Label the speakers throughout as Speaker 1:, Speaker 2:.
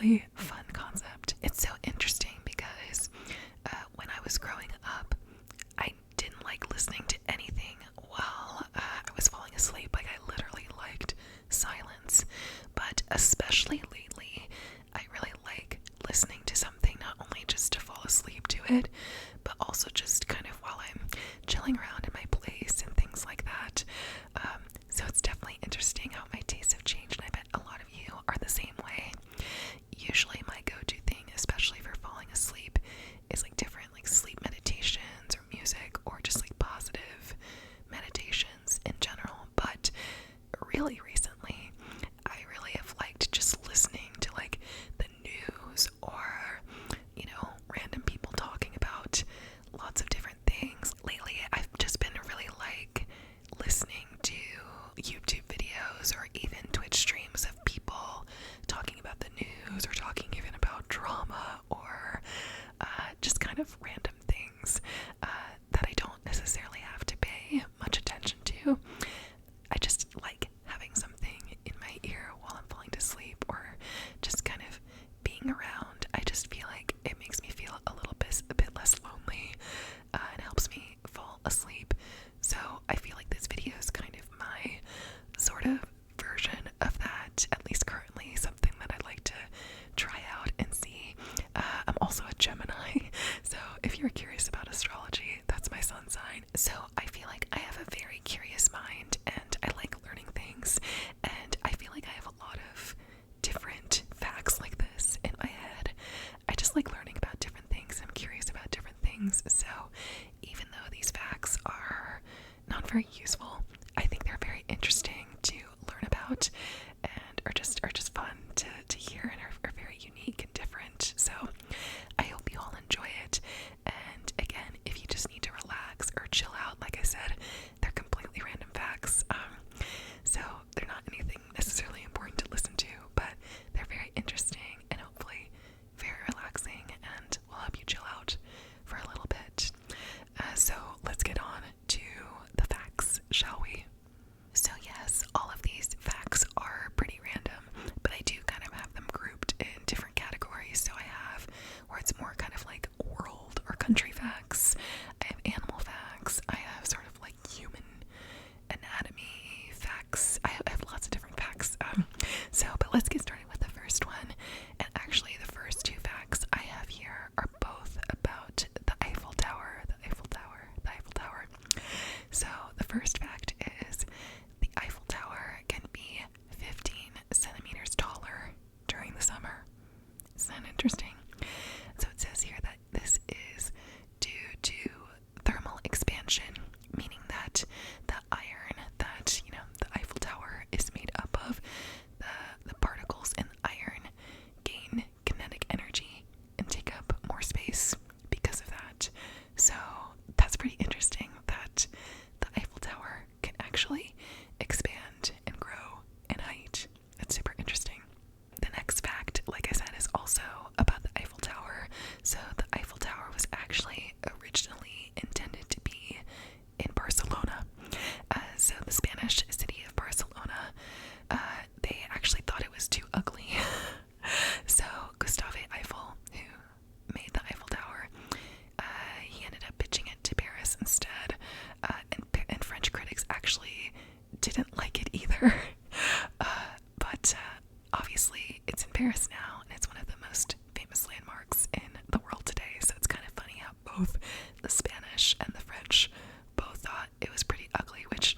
Speaker 1: really fun concept. It's so interesting because when I was growing up, I didn't like listening to anything while I was falling asleep. Like, I literally liked silence. But especially lately, I really like listening to something, not only just to fall asleep to it, but also just kind of while I'm chilling around in my place and things like that. So it's definitely interesting how my tastes have changed, and I bet a lot of you are the same way. Usually my go-to thing, especially for falling asleep, is like different like sleep meditations or music or just like positive meditations in general. But really recently, I really have liked just listening to like the news or, random people talking about lots of different things. Lately, I've just been really like listening to YouTube videos or even Twitch streams of people talking about the news or talking even about drama or just kind of random things that I don't necessarily have to pay much attention to. I just like having something in my ear while I'm falling to sleep or just kind of being around. I just feel like it makes me feel a bit less lonely and helps me fall asleep. So I feel like this video is kind of my sort of version of that, at least currently, something that I'd like to try out and see. I'm also a Gemini, so if you're curious about astrology, that's my sun sign. So I feel like I have a very curious mind and I like learning things, and I feel like I have a lot of different facts like this in my head. I just like learning about different things. I'm curious about different things. So even though these facts are not very useful, I think they're very interesting to learn about and are just fun to hear and are very unique and different. So I hope you all enjoy it. And again, if you just need to relax or chill out, like I said, they're completely random facts. So they're not anything necessarily important to listen to, but they're very interesting and hopefully very relaxing and will help you chill out for a little bit. So let's get on to the facts, shall we? So yes, all of these facts are pretty random, but I do kind of have them grouped in different categories. So I have where it's more kind of like world or country facts. I have animal facts. I have sort of like human anatomy facts. I have lots of different facts. But let's get started with the first one. And actually, the first two facts I have here are both about the Eiffel Tower. The Eiffel Tower. The Eiffel Tower. So the first fact is the Eiffel Tower can be 15 centimeters taller during the summer. Isn't that interesting? So it says here that this is due to thermal expansion, meaning that the iron that, the Eiffel Tower is made up of, the particles in the iron gain kinetic energy and take up more space because of that. So that's pretty interesting that the Eiffel Tower can actually expand and grow in height. That's super interesting. The next fact, like I said, is also about the Eiffel Tower. So the Eiffel Tower was actually originally intended to be in Barcelona. So the Spanish city of Barcelona, they actually thought it was too ugly. So Gustave Eiffel, who made the Eiffel Tower, he ended up pitching it to Paris instead. And French critics actually didn't like it either. But obviously it's in Paris now, and it's one of the most famous landmarks in the world today. So it's kind of funny how both the Spanish and the French both thought it was pretty ugly, which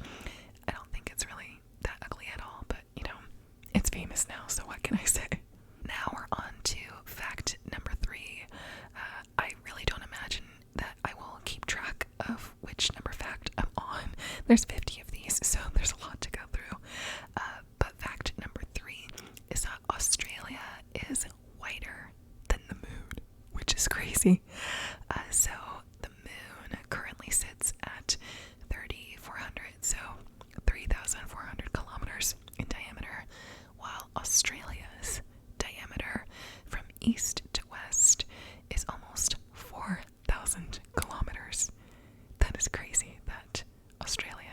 Speaker 1: I don't think it's really that ugly at all, but it's famous now, so what can I say? Now we're on to fact number 3. I really don't imagine that I will keep track of which number fact I'm on. There's 50 of these, so there's a lot to go through. But fact number 3 is that Australia is whiter than the moon, which is crazy. So the moon currently sits at 3,400, so 3,400 kilometers in diameter, while Australia's diameter from east to west is almost 4,000 kilometers. That is crazy that Australia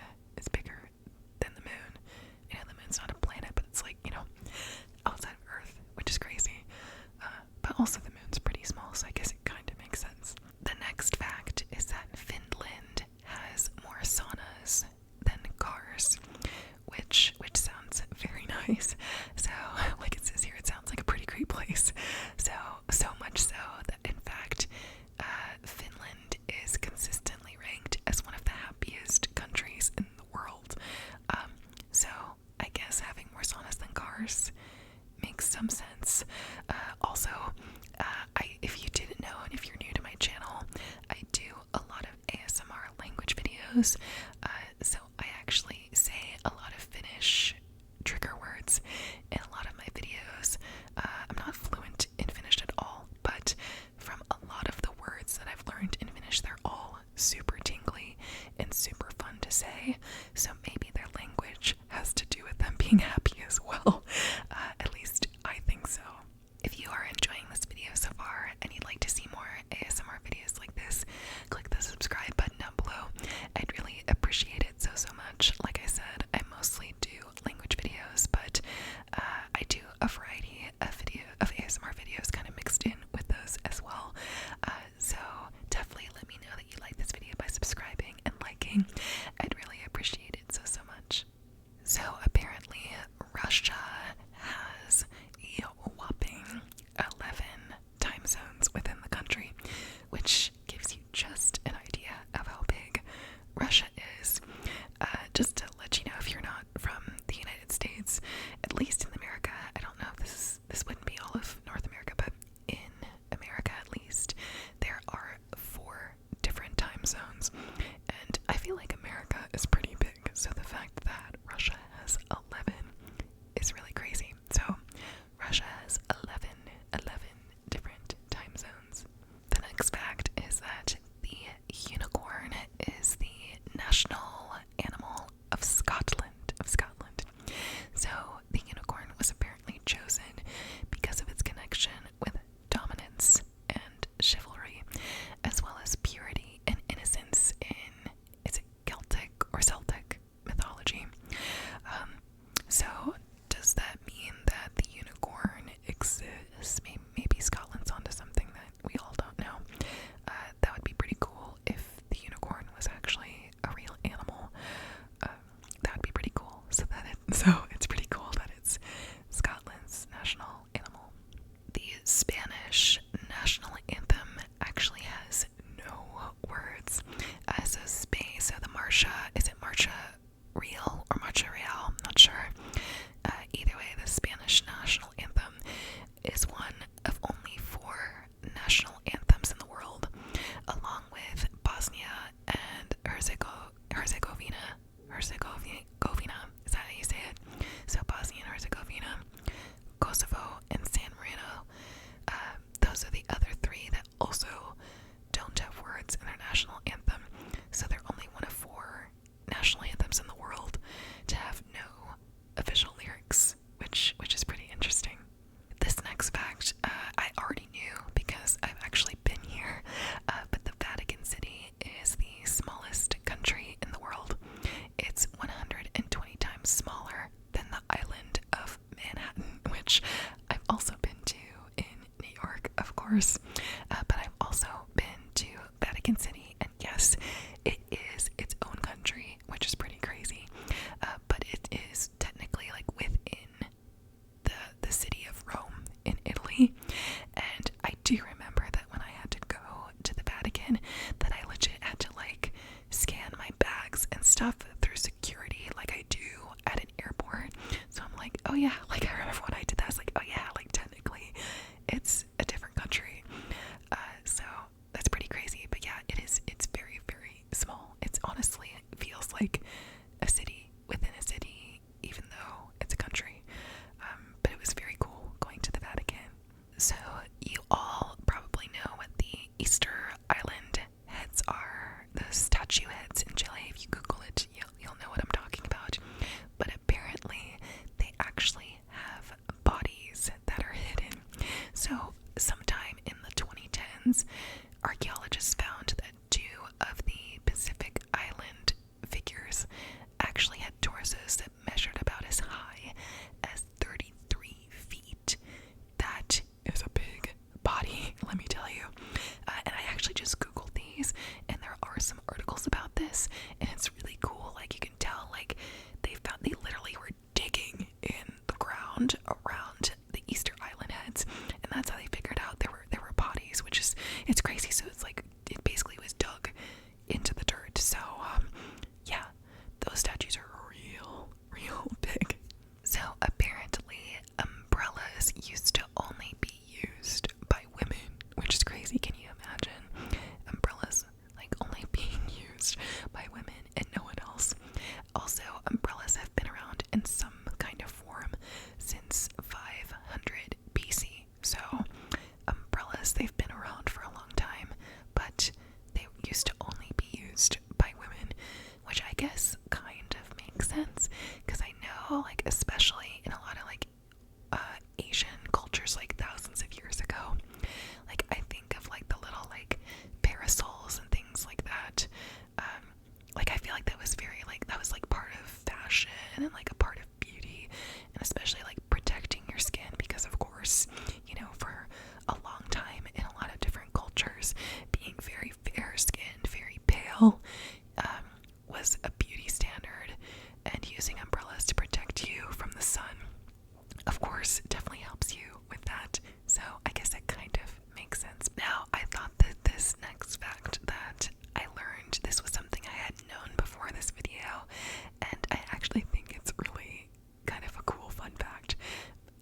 Speaker 1: videos. So I actually say a lot of Finnish trigger words in a lot of my videos. I'm not fluent in Finnish at all, but from a lot of the words that I've learned in Finnish, they're all super tingly and super fun to say. So maybe their language has to do with them being happy as well. At least I think so. If you are enjoying this video so far and you'd like to see more ASMR videos like this, click the subscribe button down below. I'd really appreciate it so much. Like I said, I mostly do language videos, but I do a variety of ASMR videos kind of mixed in with those as well. So definitely let me know that you like this video by subscribing and liking. I'd really appreciate it so much. So apparently Russia has a whopping 11 time zones within the country, which gives you just an idea of how big Russia is. Just to let you know, if you're not from the United States, at least in America, I don't know if this wouldn't be all of North America, but in America at least, there are 4 different time zones, and I feel like America is pretty big, so the fact that Russia has 11 is really crazy. So Russia has 11 different time zones. The next fact is that the unicorn is the national animal of Scotland. So the unicorn was apparently chosen because of its connection with dominance and chivalry, as well as purity and innocence in, is it Celtic or Celtic mythology? So does that mean that the unicorn exists? Maybe Scotland's onto something that we all don't know. That would be pretty cool if the unicorn was actually a real animal. That would be pretty cool. So it's pretty cool that it's Scotland's national animal. The Spanish national anthem actually has no words. So the Marcha, is it Marcha Real or Marcha Real? I'm not sure. Either way, the Spanish national anthem is one of only 4 national anthems in the world, along with Bosnia and Herzegovina. Is that how you say it? So Bosnia and Herzegovina, Kosovo, and San Marino. Those are the other 3 that also don't have words in their national anthem. So they're only one of 4 national anthems in the world to have no official lyrics, which is pretty interesting. This next fact I already knew because I've actually been here, but the Vatican City is the smallest country in the world. It's 120 times smaller than the island of Manhattan, which I've also been to in New York, of course, but I've also been to Vatican City, and yes, it is its own country, which is pretty crazy, but it is technically like within the city of Rome in Italy. And I do remember that when I had to go to the Vatican, that I legit had to like scan my bags and stuff through security like I do at an airport. So I'm like, oh yeah, like I remember when I did that, I was like, oh yeah, like technically it's a different country. So that's pretty crazy. But yeah, it's very small. It's honestly, it feels like a city within a city, even though it's a country. But it was very cool going to the Vatican. So you all probably know what the Easter Island heads are. The statue heads in Chile. If you Google it, you'll know what I'm talking about. But apparently they actually have bodies that are hidden. So sometime in the 2010s, archaeologists found that 2 of the Pacific Island figures actually had torsos that measured about as high as 33 feet. That is a big body, let me tell you. And I actually just Googled these, and there are some articles about this, and it's really cool. Like, you can tell, like, they literally were digging in the ground around the Easter Island heads, and that's how they figured out there were bodies, which is, it's crazy. So it's like, it basically was dug into the dirt. So, yeah, those statues are real big. So apparently umbrellas used to only be used by women, which is crazy. Can you imagine umbrellas like only being used by women well, was a beauty standard, and using umbrellas to protect you from the sun, of course, definitely helps you with that. So I guess it kind of makes sense. Now, I thought that this next fact that I learned, this was something I had known before this video, and I actually think it's really kind of a cool fun fact,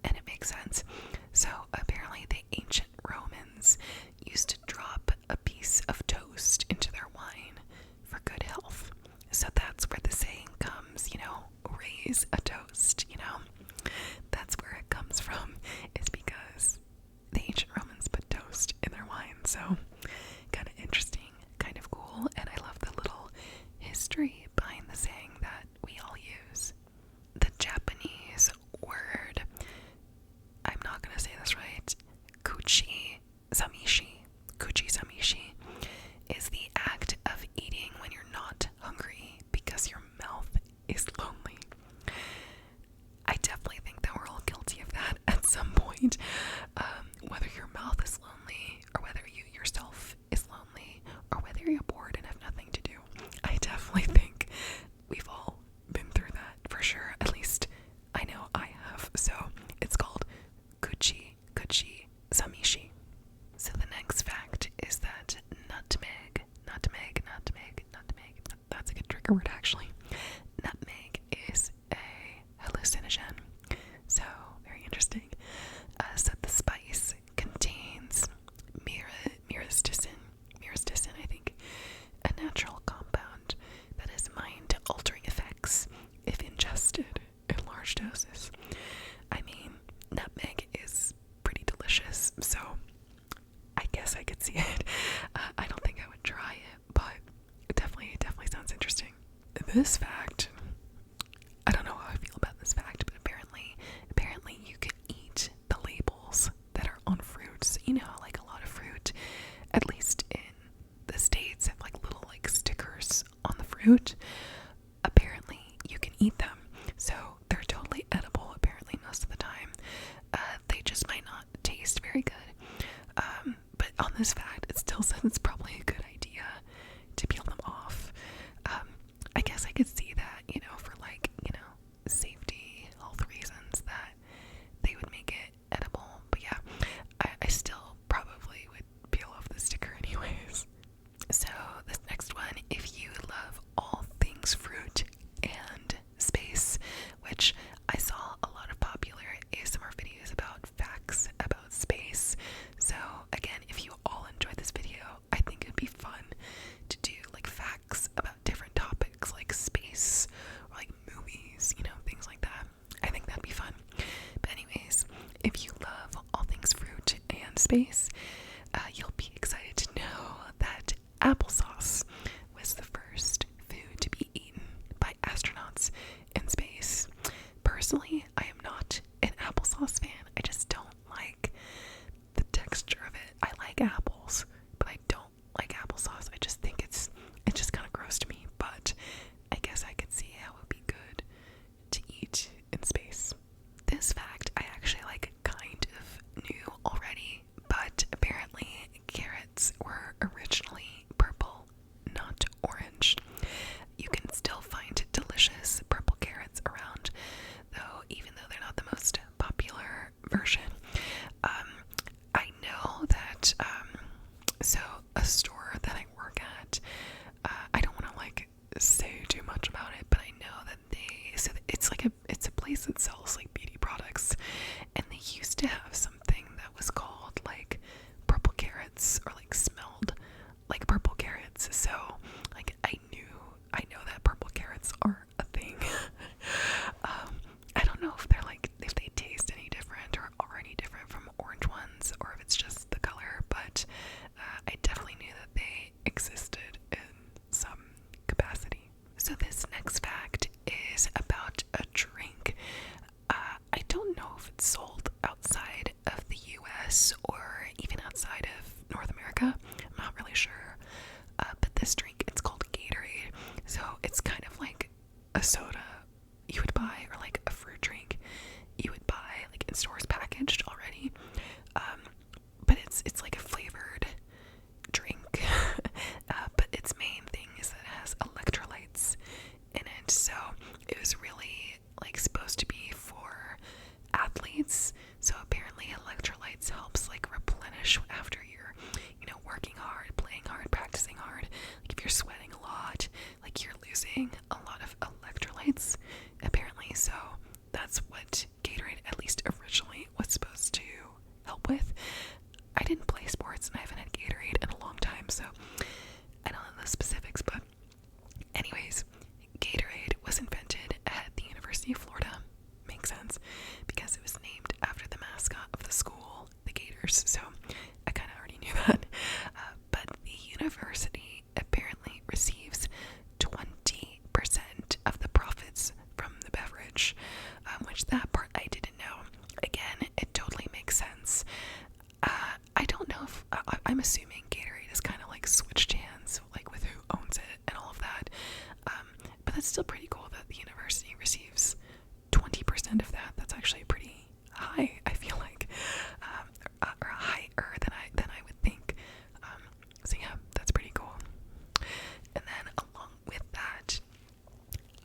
Speaker 1: and it makes sense. So apparently the ancient Romans used to drop a piece of toast into their wine for good health. So that's where the saying comes, raise a toast, That's where it comes from, is because the ancient Romans put toast in their wine. So kind of interesting, kind of cool, and I love the little history behind the saying that we all use. The Japanese word, I'm not going to say this right, kuchi samishi, is the act of eating when you're not hungry because your mouth is lonely. I definitely think that we're all guilty of that at some point. Whether your mouth is lonely, or whether you yourself is lonely, or whether you're bored and have nothing to do. I definitely think we've all been through that for sure. At least I know I have. So it's called kuchi samishi. So the next fact is that nutmeg, that's a good trigger word actually. Nutmeg is a hallucinogen. So, very interesting. So the spice contains myristicin, I think, a natural compound that has mind-altering effects if ingested in large doses. I mean, nutmeg is pretty delicious, so I guess I could see it. I don't think I would try it, but it definitely sounds interesting. This fact, I don't know how I feel about this fact, but apparently you can eat the labels that are on fruits. Like a lot of fruit, at least in the States, have like little like stickers on the fruit. Apparently you can eat them, so they're totally edible apparently most of the time. They just might not taste very good. But on this fact, it still says it's probably a good idea to peel them off. I guess I could see that, for like, safety, health reasons, that they would make it edible. But yeah, I still probably would peel off the sticker anyways. So this next one, if you love all things fruit and space, which I saw a lot of popular ASMR videos about facts about space. So again, if you all enjoyed this video, I think it'd be fun to do like facts about different topics like space or like movies, things like that. I think that'd be fun. But anyways, if you love all things fruit and space, you'll be excited to know that applesauce was the first food to be eaten by astronauts in space. Personally, I am not an applesauce fan. I just don't like the texture of it. I like apples, but I don't like applesauce. I just think it's just kind of gross to me, but I guess I could see how it would be good to eat in space. This fact I actually like kind of knew already, but apparently carrots were originally purple, not orange. You can still find delicious purple carrots around, though, even though they're not the most popular version. I know that, so a store that I work at, I don't want to like say too much about it, but I know that it's a place that sells like beauty products, and they used to have something that was called like purple carrots, or like smelled like purple carrots. So like I know that purple carrots are a thing. I don't know if if they taste any different or are any different from orange ones, or if it's just the color, but I definitely knew that they existed in some capacity. So this next fact is about a drink. I don't know if it's sold outside of the US or even outside of North America. I'm not really sure. But this drink, it's called Gatorade. So it's kind of like missing a lot of electrolytes, apparently. So that's what Gatorade, at least originally, was supposed to help with. I didn't play sports and I haven't had Gatorade in a long time, so I don't know the specifics, but anyways, Gatorade was invented at the University of Florida. Makes sense, because it was named after the mascot of the school, the Gators, so I kind of already knew that. But the university apparently receives 20% of the profits from the beverage, which that part I didn't know. Again, it totally makes sense. I don't know if, I'm assuming Gatorade is kind of like switched hands, like with who owns it and all of that. But that's still pretty cool that the university receives 20% of that. That's actually pretty high, I feel like, or higher than I would think. So yeah, that's pretty cool. And then along with that,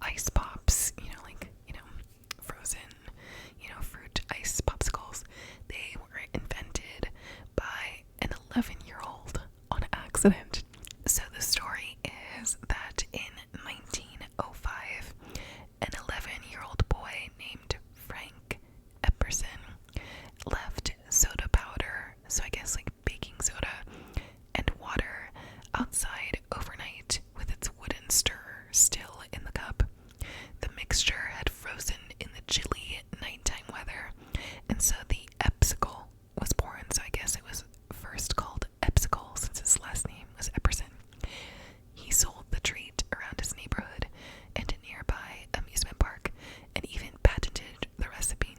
Speaker 1: ice pops, frozen, fruit ice popsicles, they were invented by an 11-year-old on accident. So the story is that in 1905, an 11-year-old boy named Frank Epperson left soda powder, so I guess like baking soda, and water outside overnight with its wooden stirrer still in the cup. The mixture had frozen in the chilly nighttime weather, and so the Epsicle was born. So I guess it was first called Epsicle since his last name was Epperson. He sold the treat around his neighborhood and a nearby amusement park, and even patented the recipe.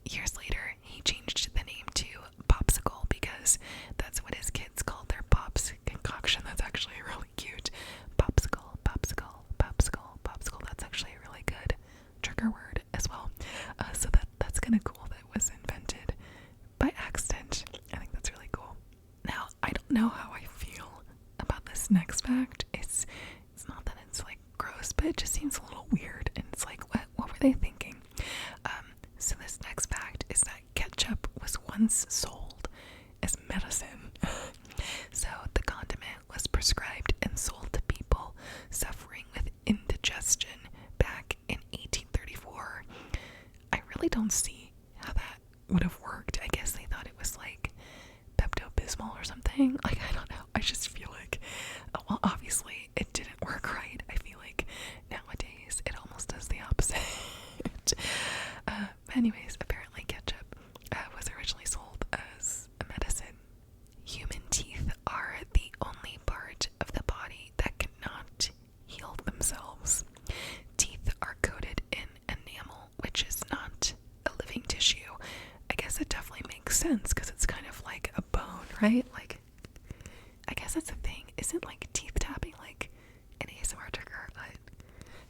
Speaker 1: Years later, he changed the name to Popsicle because that's what his kids called their Pops concoction. That's actually really cute. Popsicle, popsicle, popsicle, popsicle. That's actually a really good trigger word as well. So that's kind of cool that it was invented by accident. I think that's really cool. Now, I don't know how I feel about this next fact. It's not that it's like gross, but it just seems a little weird, and it's like, what were they thinking? So this next fact is that ketchup was once sold as medicine. So the condiment was prescribed and sold to people suffering with indigestion back in 1834. I really don't see how that would have worked. I guess they thought it was like Pepto-Bismol or something. Like, I don't know. I just feel like, well, obviously it didn't work right. I feel like nowadays it almost does the opposite. Anyways, apparently ketchup was originally sold as a medicine. Human teeth are the only part of the body that cannot heal themselves. Teeth are coated in enamel, which is not a living tissue. I guess it definitely makes sense because it's kind of like a bone, right? Like, I guess that's a thing. Isn't like teeth tapping like an ASMR trigger?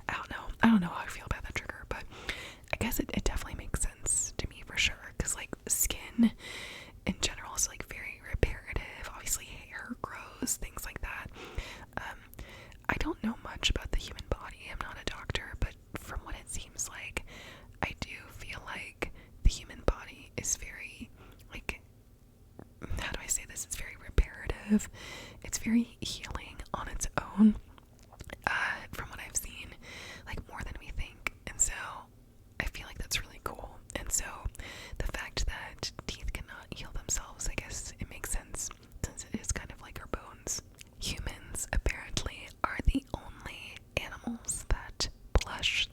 Speaker 1: I don't know. I don't know how I feel about that trigger, but I guess it definitely makes sense to me for sure. Because like skin in general is like very reparative. Obviously hair grows, things like that. I don't know much about the human body. I'm not a doctor, but from what it seems like, I do feel like the human body is very, like, how do I say this? It's very reparative. It's very healing on its own, from what I've seen, like more than we think. And so I feel like that's really cool. And so the fact that teeth cannot heal themselves, I guess it makes sense since it is kind of like our bones. Humans apparently are the only animals that blush.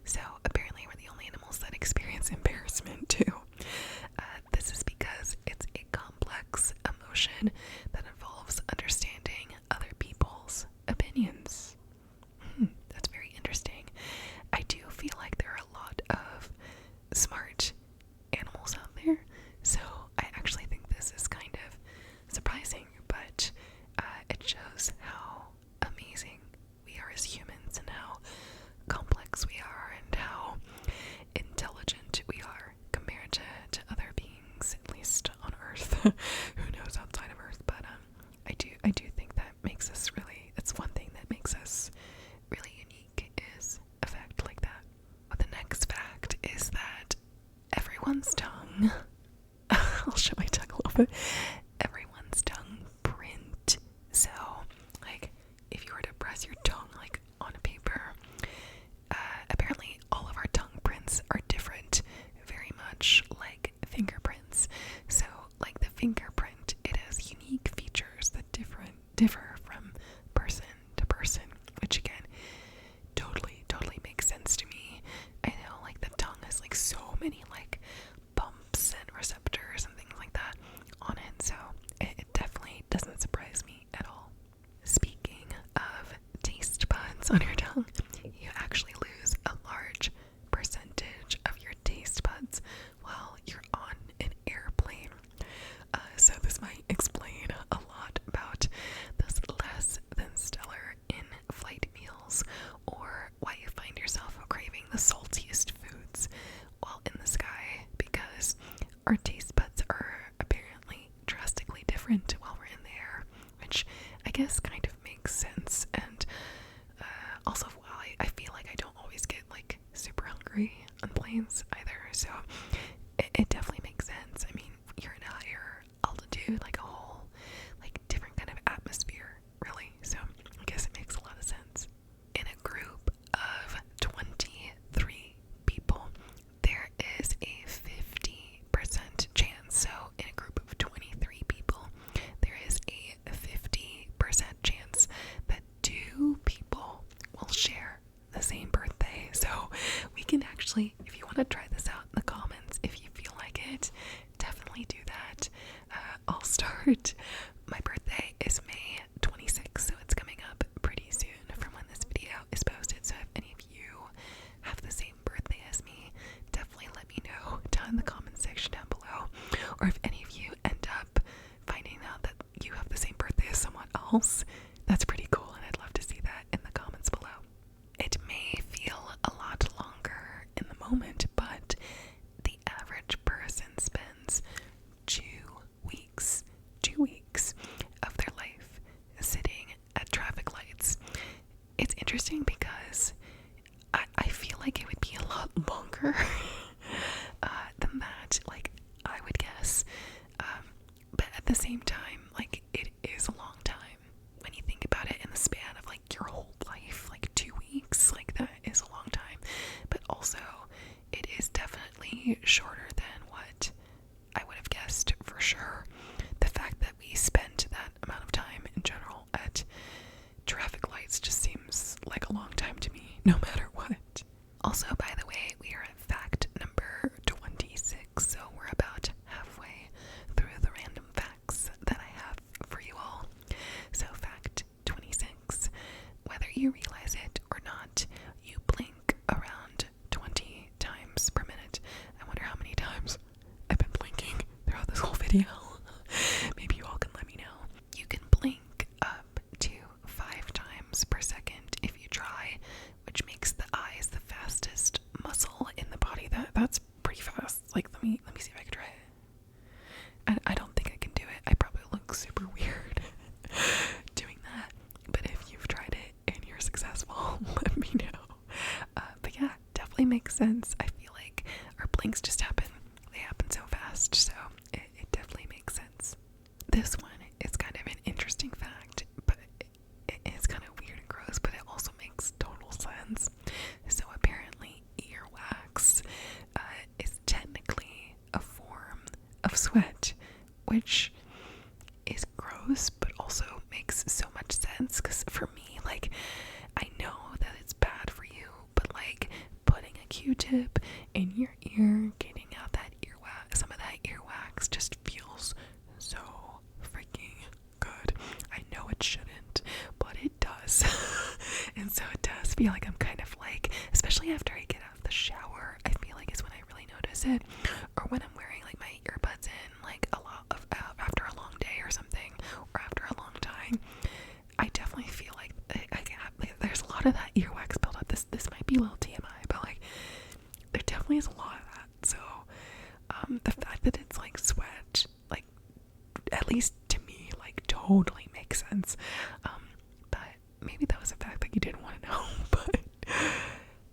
Speaker 1: So apparently we're the only animals that experience embarrassment too. This is because it's a complex emotion that involves understanding other people's opinions. That's very interesting. I do feel like there are a lot of smart animals out there, so I actually think this is kind of surprising, but it shows how amazing we are as humans and how complex we are and how intelligent we are compared to other beings, at least on Earth. Who knows outside of Earth, but I do think that makes us really, it's one thing that makes us really unique, is a fact like that. But the next fact is that everyone's tongue I'll show my tongue a little bit. Everyone's tongue print. So like if you were to press your tongue like on a paper, gets on your tongue, you actually lose a large percentage of your taste buds while you're on an airplane. So this might explain a lot about those less than stellar in-flight meals, or why you find yourself craving the saltiest foods while in the sky, because our taste buds are apparently drastically different while we're in the air, which I guess kind of makes sense. And also, why I feel like I don't always get like super hungry on planes either, so it definitely makes sense. I mean, you're in a higher altitude, like a whole like different kind of atmosphere, really, so I guess it makes a lot of sense. In a group of 23 people, there is a 50% chance. So in a group of 23 people, there is a 50% chance that 2 people will share the same birthday. So we can actually, if you want to try this out in the comments, if you feel like it, definitely do that. I'll start. My birthday is May 26th, so it's coming up pretty soon from when this video is posted. So if any of you have the same birthday as me, definitely let me know down in the comment section down below. Or if any of you end up finding out that you have the same birthday as someone else, that's pretty cool, and I'd love to see that in the comments below. It may feel a lot longer in the moment, but the average person spends 2 weeks of their life sitting at traffic lights. It's interesting because I feel like it would be a lot longer than that, like I would guess. But at the same time, like it is a long time when you think about it in the span of like your whole life, like 2 weeks, like that is a long time. But also, it is definitely shorter than what I would have guessed for sure. The fact that we spent that amount of time in general at traffic lights just seems like a long time to me, no matter what. Also, by the way, we are at fact number 26, so we're about halfway through the random facts that I have for you all. So fact 26, whether you realize it or not, you blink around 20 times per minute. I wonder how many times I've been blinking throughout this whole video. Maybe you all can let me know. You can blink up to 5 times per second if you try, which makes the eyes the fastest muscle in the body. That's pretty fast. Like, let me see if I can try it. I don't think I can do it. I probably look super weird doing that. But if you've tried it and you're successful, let me know. But yeah, definitely makes sense. I feel like our blinks just happen. They happen so fast, so it definitely makes sense. This one is kind of an interesting fact, but it's kind of weird and gross, but it also makes total sense. So apparently earwax is technically a form of sweat, which is gross, but also makes so much sense, because for me, like, I know that it's bad for you, but like putting a Q-tip in your ear, getting out that earwax, some of that earwax just feels so freaking good. I know it shouldn't, but it does. And so it does feel like I'm kind of like, especially after I get out of the shower, I feel like is when I really notice it, or when I'm wearing like my earbuds in like a lot of after a long day or something, or after a long time. I definitely feel like there's a lot of that earwax buildup. This might be a little TMI, but like there definitely is a lot of that. So the fact that it's like sweat, like at least to me, like totally makes sense. But maybe that was a fact that you didn't want to know, but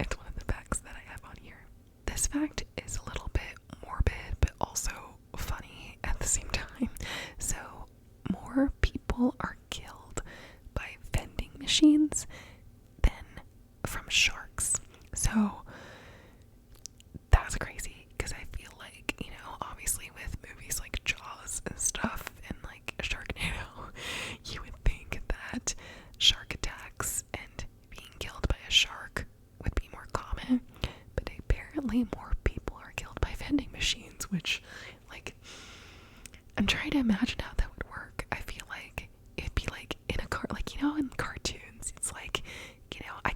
Speaker 1: it's one of the facts that I have on here. This fact is a little bit morbid, but also funny at the same time. So more people are killed by vending machines than from sharks. So that's crazy, because I feel like, you know, obviously with movies like Jaws and stuff and like Sharknado, you would think that shark attacks and being killed by a shark would be more common, but apparently more people are killed by vending machines, which, like, I'm trying to imagine how that would work. I feel like it'd be like in a car, like, you know, in cartoons, it's like, you know, I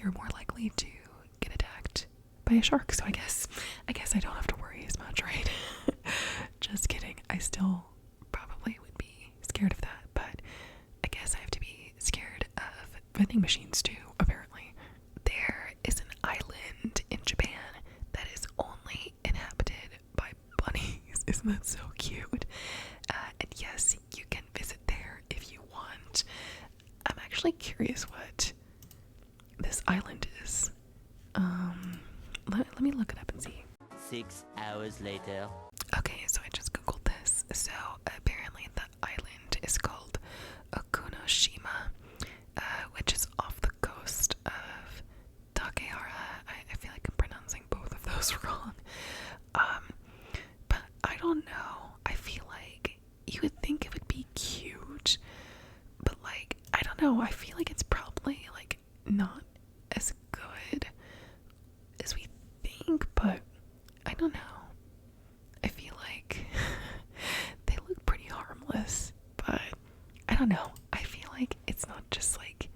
Speaker 1: you're more likely to get attacked by a shark. So I guess I don't have to worry as much, right? Just kidding. I still probably would be scared of that, but I guess I have to be scared of vending machines too, apparently. There is an island in Japan that is only inhabited by bunnies. Isn't that so cute? And yes, you can visit there if you want. I'm actually curious what this island is. Let me look it up and see.
Speaker 2: 6 hours later.
Speaker 1: Okay, so I just googled this. So apparently the island is called Okunoshima, which is off the coast of Takehara. I feel like I'm pronouncing both of those wrong. But I don't know. I feel like you would think it would be cute, but like, I don't know. I feel like it's probably like not as good as we think, but I don't know. I feel like they look pretty harmless, but I don't know. I feel like it's not just like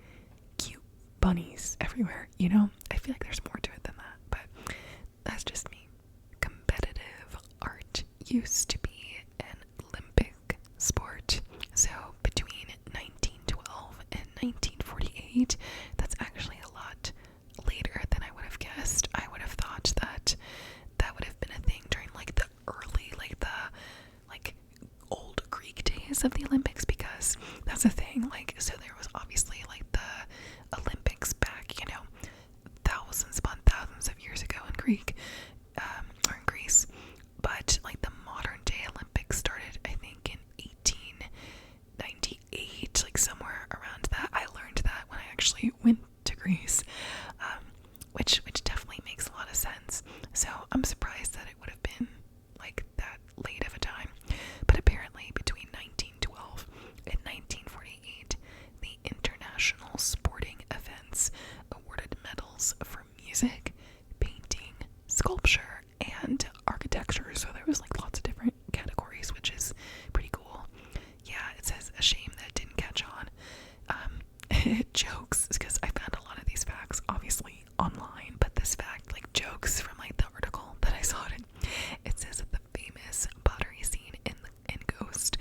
Speaker 1: cute bunnies everywhere, you know? I feel like there's more to it than that, but that's just me. Competitive art used to be an Olympic sport. So between 1912 and 1948, that's actually a lot later than I would have guessed. I would have thought that that would have been a thing during like the early, like the old Greek days of the Olympics, because that's a thing. Like, so there was obviously like the Olympics back, you know, thousands upon thousands of years ago in Greek, or in Greece. But like the modern day Olympics started, I think, in 1898, like somewhere around that. I learned that when I actually went to Greece, which definitely makes a lot of sense. So I'm surprised that it would have been like that late of a time. But apparently between 1912 and 1948, the international sporting events awarded medals for music, painting, sculpture, and architecture. So there was like lots of different categories, which is pretty cool. Yeah, it says a shame that it didn't catch on. It jokes, because I found a lot of these facts obviously online, but this fact like jokes from like the article that I saw it in. It says that the famous pottery scene in Ghost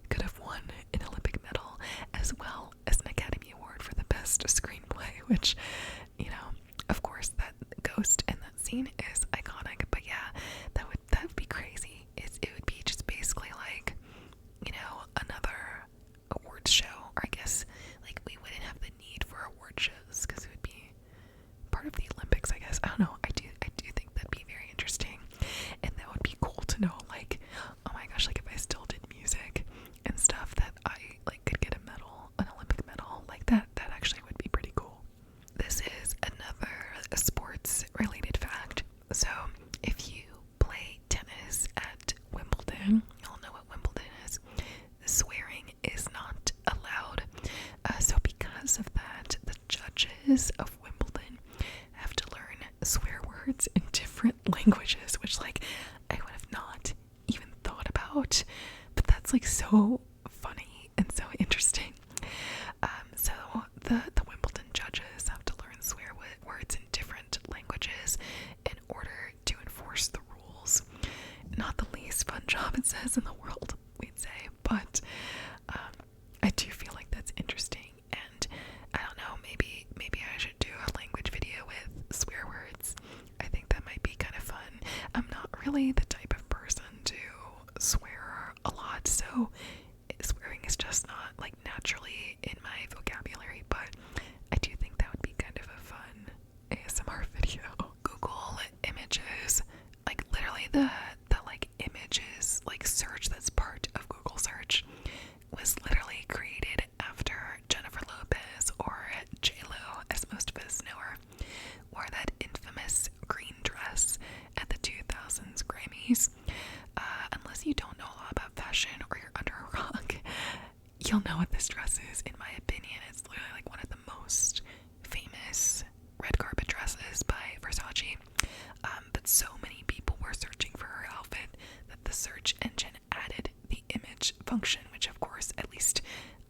Speaker 1: could have won an Olympic medal as well as an Academy Award for the best screenplay, which, you know, of course that Ghost and that scene is iconic, but yeah, that would be crazy. It would be just basically like, you know, another awards show, or I guess like we wouldn't have the need for award shows because it would be part of the Olympics, I guess. I don't know. I do think that'd be very interesting, and that would be cool to know. Like, oh my gosh, like if I still did music and stuff, that I like could get a medal, an Olympic medal, like that. That actually would be pretty cool. This is another sports-related fact. So, if you play tennis at Wimbledon, you'll know what Wimbledon is. Swearing is not allowed. So because of that, the judges of Wimbledon have to learn swear words in different languages, which like I would have not even thought about. But that's like so funny and so interesting. So the Wimbledon judges have to learn swear words in different languages in order to enforce the rules. Not the least fun job, it says, in the world, we'd say, but I do feel like that's interesting, and I don't know, maybe I should do a language video with swear words. I think that might be kind of fun. I'm not really the type of person to swear a lot, so swearing is just not like naturally in my vocabulary, but I do think that would be kind of a fun ASMR video. Google images, like literally the like images like search that's part of Google search was literally created after Jennifer Lopez, or J-Lo as most of us know her, wore that infamous green dress at the 2000s Grammys. Unless you don't know a lot about fashion or you're under a rock, you'll know what this dress is. In my opinion, it's literally like one of the most famous red carpet dresses by Versace. But so many people were searching for her outfit that the search engine added the image function, which of course, at least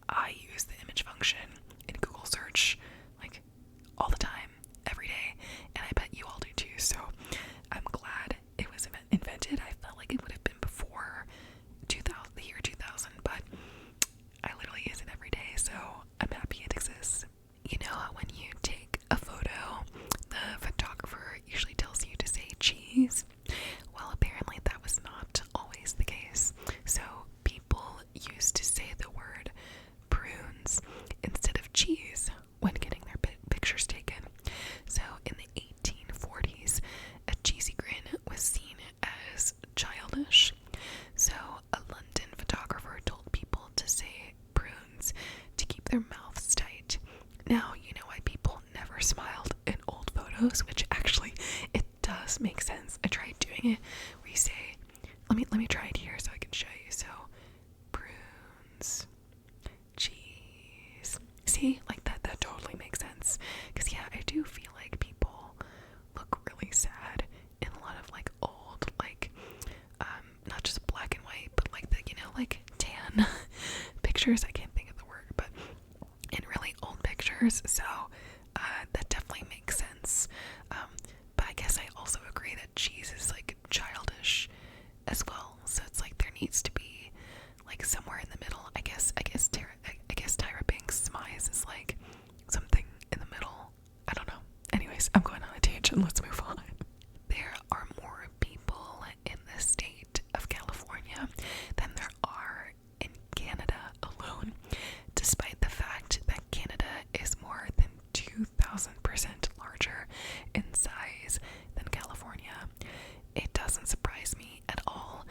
Speaker 1: I use the image function in Google search like all the time, photos, which actually it does make sense. I tried doing it where you say, let me try it here so I can show you. So prunes, cheese. See, like that totally makes sense. Because yeah, I do feel like people look really sad in a lot of like old, like not just black and white, but like the, you know, like tan pictures. I can't think of the word, but in really old pictures. So that definitely makes sense. But I guess I also agree that cheese is like childish as well. So it's like there needs to be like somewhere in the middle. I guess Tyra Banks' smize is like something in the middle. I don't know. Anyways, I'm going on a tangent. Let's move on. There are more people in the state of California than there are in Canada alone, despite the fact that Canada is more than 2,000% larger in size than California. It doesn't surprise me at all.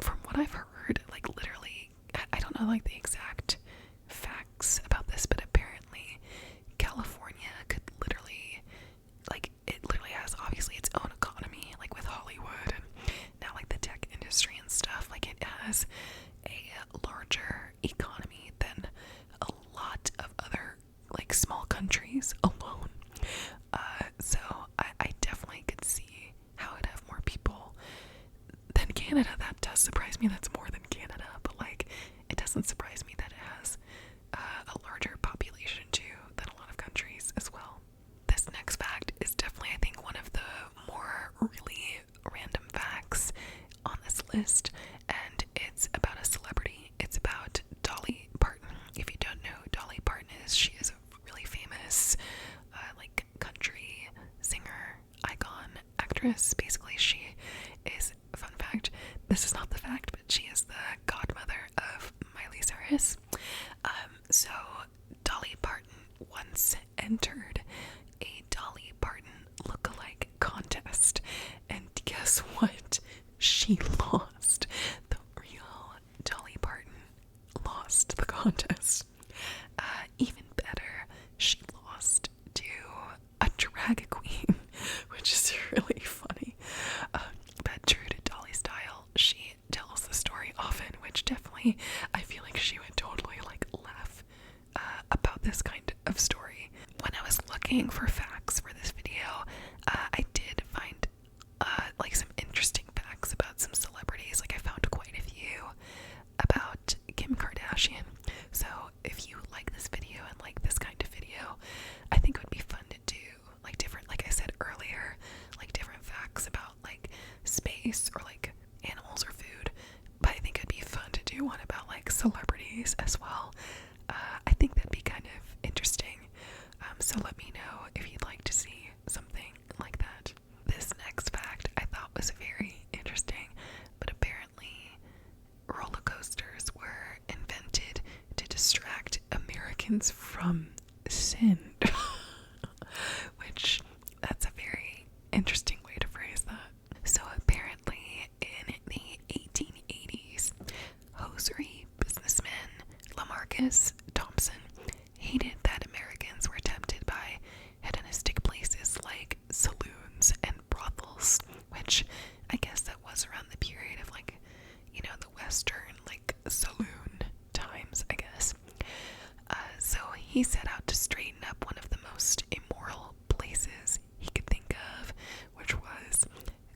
Speaker 1: From what I've heard, like literally, I don't know like the exact facts about this, but apparently California could literally, like, it literally has obviously its own economy, like with Hollywood and now like the tech industry and stuff. Like it has a larger economy than a lot of other like small countries alone. So I definitely could see how it'd have more people than Canada. That does surprise me. That's more than Canada, but like it doesn't surprise me that it has a larger population too than a lot of countries as well. This next fact is definitely, I think, one of the more really random facts on this list, and it's about a celebrity. It's about Dolly Parton. If you don't know who Dolly Parton is, she is a really famous like country singer, icon, actress. Basically, she is, fun fact, this is not the fact, but she is the godmother of Miley Cyrus. So Dolly Parton once entered a Dolly Parton lookalike contest, and guess what? She lost. The real Dolly Parton lost the contest. Even better, she lost to a drag queen, which is really funny. But true to Dolly's style, she tells the story often, which definitely, I feel like she would totally like laugh about this kind of story. When I was looking for facts for this video, I did find like some interesting facts about some celebrities. Like I found quite a few about Kim Kardashian. So if you like this video and like this kind of video, I think it would be fun to do like different, like I said earlier, like different facts about like space or like animals or food. But I think it'd be fun to do one about like celebrities as well. I think that'd be kind of interesting. So let me know if you'd like to see something like that. This next fact I thought was very interesting, but apparently roller coasters were invented to distract Americans from sin. Which, that's a very interesting way to phrase that. So apparently in the 1880s, hosiery businessman Lamarcus Thompson hated that Americans were tempted by hedonistic places like saloons and brothels, which I guess that was around the period of like, you know, the Western like saloon times, I guess. So he set out to straighten up one of the most immoral places he could think of, which was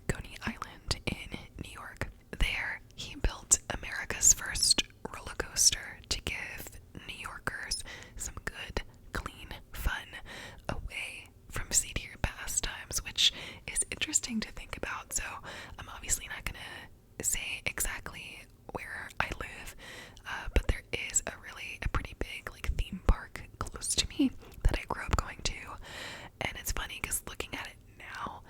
Speaker 1: Coney Island in New York. There, he built America's first roller coaster to give New Yorkers some good, clean fun away from seedier pastimes, which is interesting to think about. So I'm obviously not gonna say exactly where I live, but there is a pretty big like theme park close to me that I grew up going to, and it's funny because looking at it now,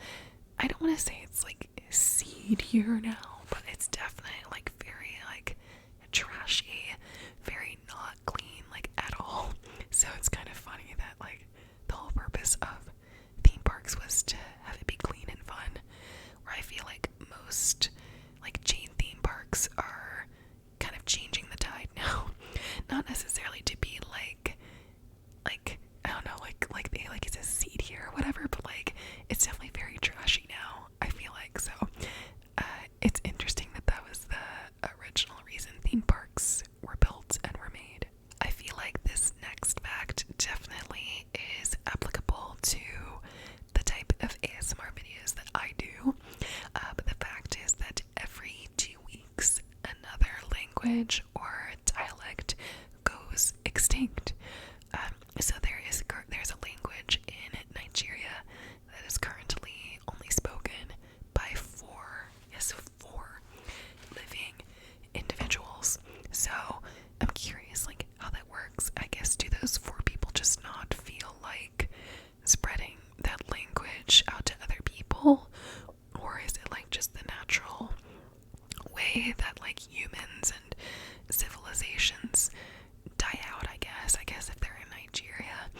Speaker 1: I don't want to say it's like seedier now, but it's definitely like very like trashy, very not clean like at all. So it's kind of funny that like the whole purpose of theme parks was to have it be clean and fun, where I feel like most like chain theme parks are kind of changing the tide now. Not necessarily to be like I don't know, like they like it's a seed here or whatever, but like it's definitely very trashy now, I feel like. So it's interesting that that was the original reason theme parks were built and were made. I feel like this next fact definitely is applicable to the type of ASMR videos that I do. But the fact is that every 2 weeks, another language or dialect goes extinct. So there's a language in Nigeria that is currently only spoken by four living individuals. So I'm curious, like, how that works. I guess, do those 4 people just not feel like spreading that language out to other people, or is it like just the natural way that like humans and civilizations die out? I guess if they're in Nigeria,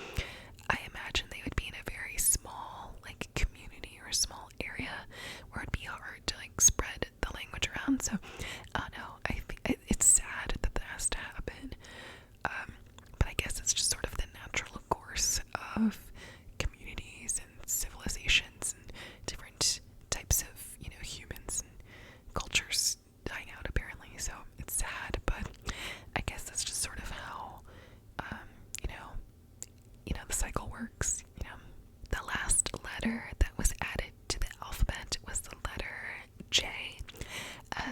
Speaker 1: I imagine they would be in a very small like community or small area where it'd be hard to like spread the language around. So I don't know, it's sad that that has to happen, but I guess it's just sort of the natural course of communities and civilizations and different types of, humans and cultures dying out, apparently. So it's sad, but I guess that's just sort of how, the cycle works. The last letter that was added to the alphabet was the letter J.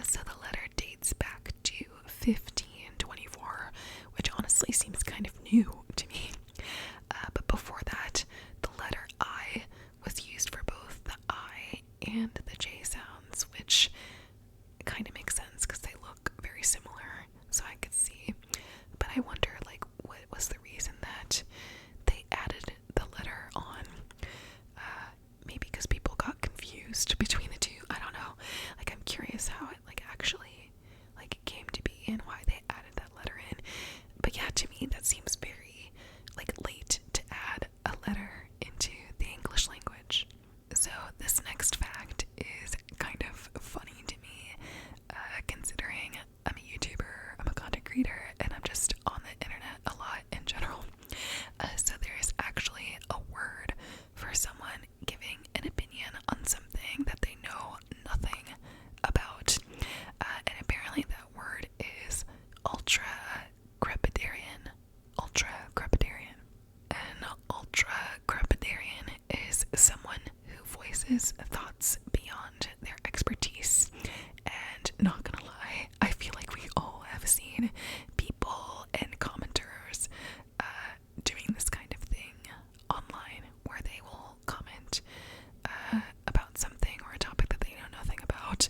Speaker 1: So the letter dates back to 1524, which honestly seems kind of new to me. But before that, the letter I was used for both the I and the J sounds, which kind of makes sense because they look very similar, so I could see. But I wonder, like, what was the reason that they added the letter on? Maybe because people got confused between the two. I don't know. Like, I'm curious how it like actually like came to be and why they added that letter in. But yeah, to me that seems very like late to add a letter into the English language. So this next fact is kind of funny to me, considering I'm a YouTuber, I'm a content creator, and I'm just on the internet a lot in general. So there is actually a word for someone giving an opinion on something that they know nothing about. And apparently that word is ultra-crepidarian. Ultra-crepidarian. An ultra-crepidarian is someone who voices thoughts beyond their expertise. And not gonna lie, I feel like we all have seen people and commenters doing this kind of thing online, where they will comment about something or a topic that they know nothing about.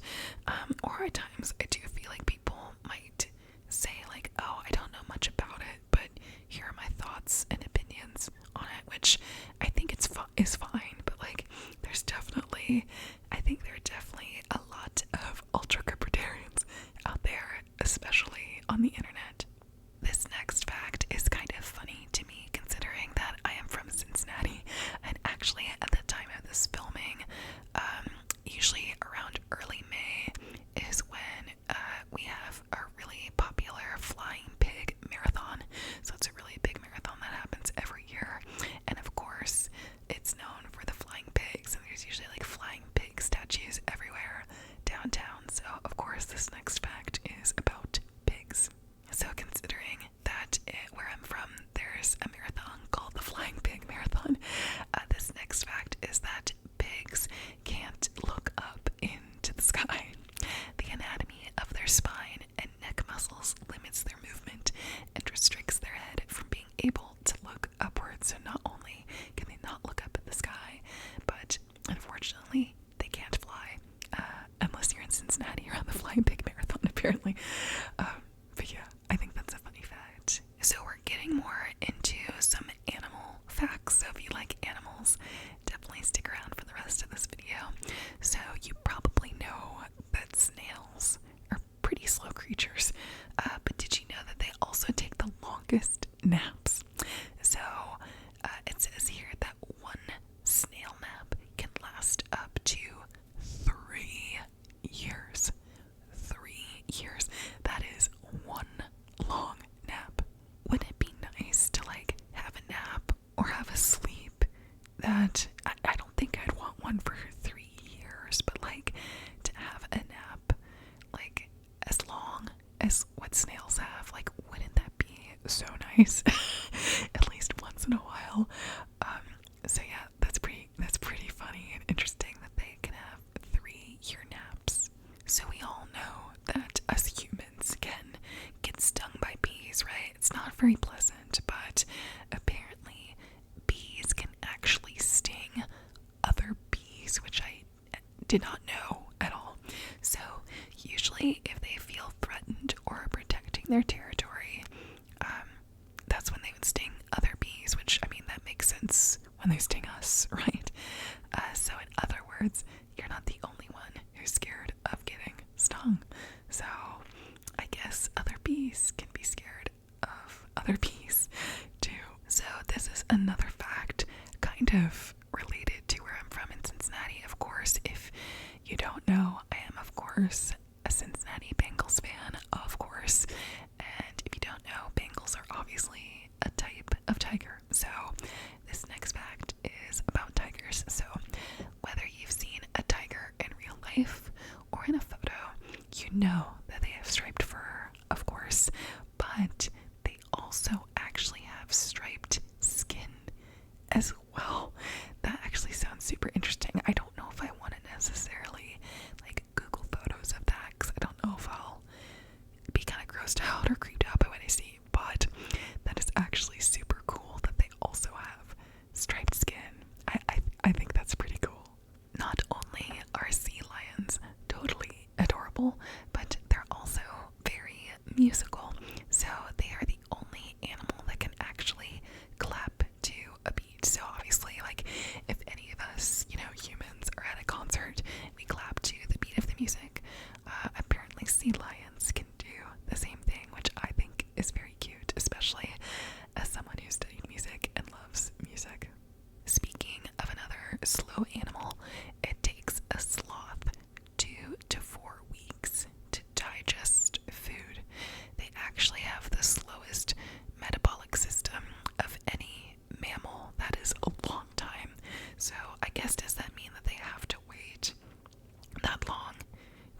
Speaker 1: Or at times I do feel like people might say like, oh, I don't know much about it, but here are my thoughts and opinions on it, which I think is fine. But like, I think there are definitely a lot of ultra-libertarians out there, especially on the internet. This next fact is kind of funny to me, considering that I am from Cincinnati, and actually at the time of this filming, usually around early May is when we have a really popular flying pig marathon. So it's a really big marathon that happens every year, and of course it's known for the flying pigs, and there's usually like flying pig one for 3 years, but like to have a nap like as long as what snails have, like wouldn't that be so nice? At least once in a while. So yeah, that's pretty funny and interesting that they can have 3-year naps. So we all know that us humans can get stung by bees, right? It's not very pleasant, but apparently bees can actually sting other bees, which I did not know at all. So usually if they feel threatened or are protecting their territory, that's when they would sting other bees, which, I mean, that makes sense when they sting us, right? So in other words, you're not the only one who's scared of getting stung. So I guess other bees can be scared of other bees too. So this is another fact kind of related to where I'm from in Cincinnati. Of course, if you don't know, I am of course a Cincinnati Bengals fan, of course. And if you don't know, Bengals are obviously a type of tiger. So this next fact is about tigers. So whether you've seen a tiger in real life or in a photo, you know that they have striped fur, of course, but they also actually have striped skin as well. That actually sounds super interesting. I don't know if I want to necessarily like Google photos of that, because I don't know if I'll be kind of grossed out or creeped out by what I see, but that is actually super cool that they also have striped skin. I think that's pretty cool. Not only are sea lions totally adorable, but they're also very musical. So they are the only animal that can actually clap to a beat. So obviously, like, if any of us, humans are at a concert, we clap to the beat of the music. Apparently sea lions can do the same thing, which I think is very cute, especially as someone who studied music and loves music. Speaking of another slow animal, it takes a sloth 2 to 4 weeks to digest food. They actually have the slowest metabolic system of any mammal. That is a long time. So I guess, does that mean that they have to wait that long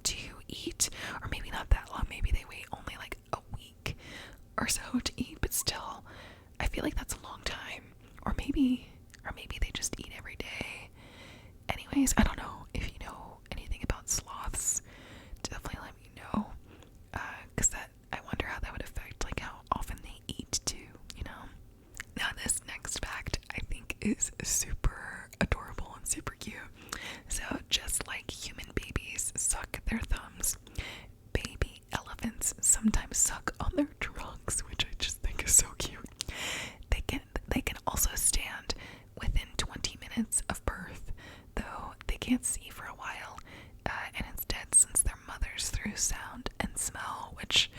Speaker 1: to eat? Or maybe not that long, maybe they wait only like a week or so to eat, but still, I feel like that's a long time. Or maybe they just eat every day. Anyways, I don't know if you know anything about sloths. Definitely let me know, because I wonder how that would affect like how often they eat too. Now this next fact I think is super adorable and super cute. So just like human babies suck their thumbs, baby elephants sometimes suck on their trunks, which I just think is so cute. They can also stand within 20 minutes of birth, though they can't see for a while, and instead sense their mothers through sound and smell, which,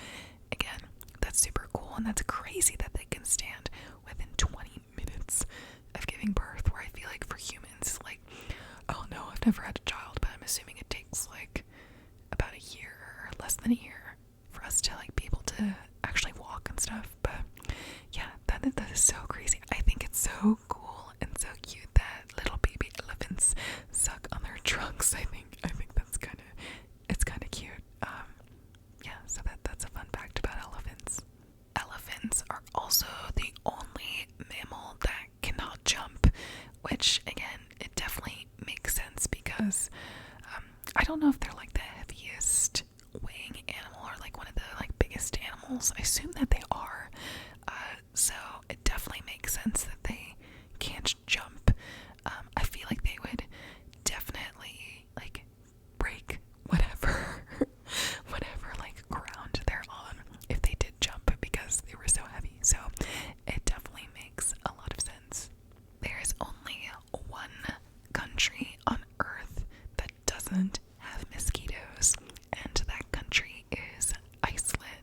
Speaker 1: again, that's super cool, and that's crazy that they can stand within 20 minutes of giving birth, where I feel like for humans, like, oh no, I've never had a child, but I'm assuming it takes like about a year or less than a year for us to like be able to actually walk and stuff. But yeah, that is so crazy. I think it's so cool and so cute that little baby elephants suck on their trunks. I think that's kind of cute. Yeah, so that's a fun fact about elephants. Elephants are also the only mammal that cannot jump, which again, it definitely makes sense because I don't know if they're like the heaviest weighing animal or like one of the like biggest animals. I assume that they are. So it definitely makes sense that they can't jump. I feel like they would definitely like break whatever like ground they're on if they did jump because they were so heavy. So it definitely makes a lot of sense. There's only one country on Earth that doesn't have mosquitoes, and that country is Iceland.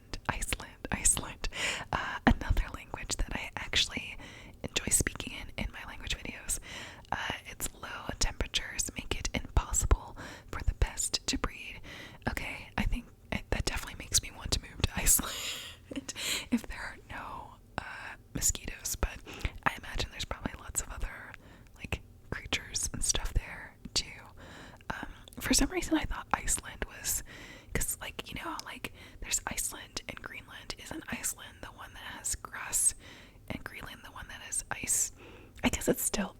Speaker 1: For some reason, I thought Iceland was, because like, you know, like there's Iceland and Greenland. Isn't Iceland the one that has grass, and Greenland the one that has ice? I guess they're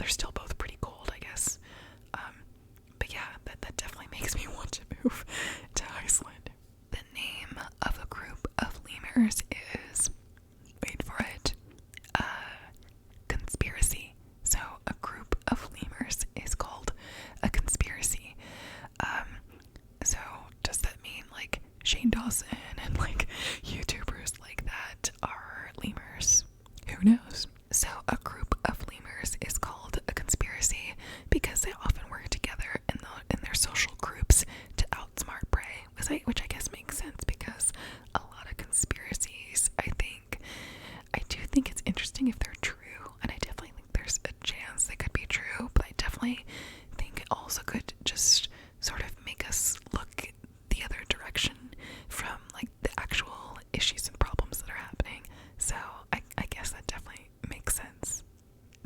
Speaker 1: still both pretty cold, I guess. But yeah, that definitely makes me want to move to Iceland. The name of a group of lemurs is, wait for it, conspiracy. So a group of lemurs is called a conspiracy. So does that mean like Shane Dawson and like YouTubers like that are lemurs? Who knows? So a group of lemurs is called a conspiracy because they often work together in their social groups to outsmart prey, which I guess makes sense because a lot of conspiracies, I do think it's interesting if they're true, and I definitely think there's a chance they could be true, but I definitely think it also could just sort of make us look the other direction from like the actual issues and problems that are happening. So I guess that definitely makes sense.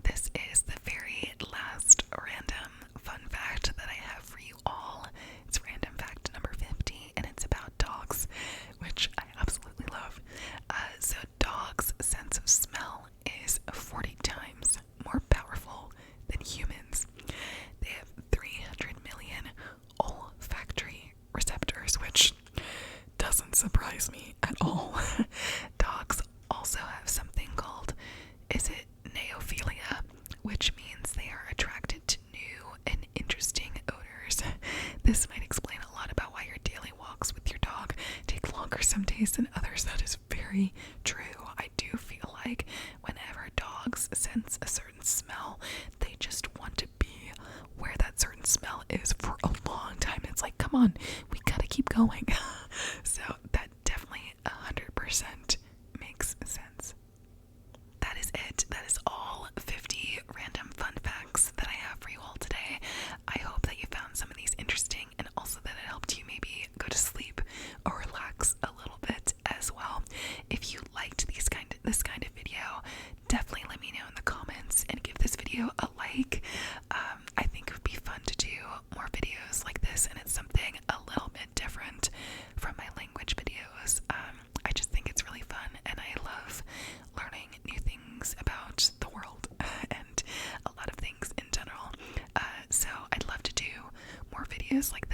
Speaker 1: This is the very last random fun fact that I have for you all. It's random fact number 50, and it's about dogs, which I absolutely love. So dogs' sense of smell is 40 times more powerful than humans. They have 300 million olfactory receptors, which doesn't surprise me at all. Dogs also have something called, is it neophilia, which means they are attracted to new and interesting odors. This might explain a lot about why your daily walks with your dog take longer some days than others. That is very true. I do feel like whenever dogs sense a certain smell, they just want to be where that certain smell is for a long time. It's like, come on, we gotta keep going. So that definitely 100% makes sense. That is it. That is all 50 random fun facts that I have for you all today. I hope that you found some of these interesting, and also that it helped you maybe go to sleep or relax a little bit as well. If you liked this kind of video, definitely let me know in the comments and give this video a like. I think it would be fun to do more videos like this, and it's something a little bit different from my language videos. I just think it's really fun, and I love learning new things about the world and a lot of things in general. So I'd love to do more videos like